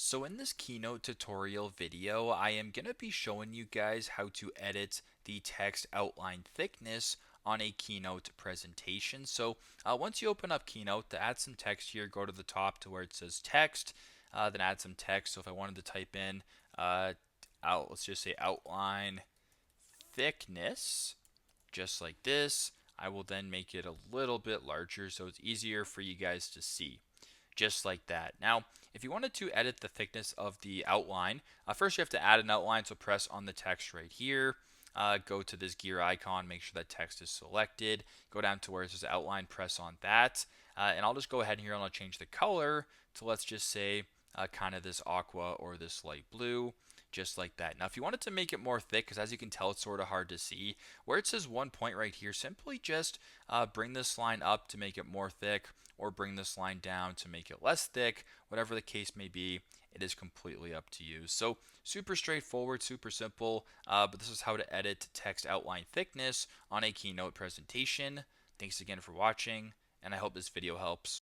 So in this Keynote tutorial video, I am going to be showing you guys how to edit the text outline thickness on a Keynote presentation. So once you open up Keynote, to add some text here, go to the top to where it says text, then add some text. So if I wanted to type in, let's just say outline thickness, just like this, I will then make it a little bit larger so it's easier for you guys to see just like that. Now, if you wanted to edit the thickness of the outline, first you have to add an outline, so press on the text right here. Go to this gear icon, make sure that text is selected. Go down to where it says outline, press on that. And I'll just go ahead here and I'll change the color to, let's just say, kind of this aqua or this light blue, just like that. Now, if you wanted to make it more thick, because as you can tell, it's sort of hard to see, where it says 1 point right here, simply just bring this line up to make it more thick, or bring this line down to make it less thick. Whatever the case may be, it is completely up to you. So super straightforward, super simple, but this is how to edit text outline thickness on a Keynote presentation. Thanks again for watching, and I hope this video helps.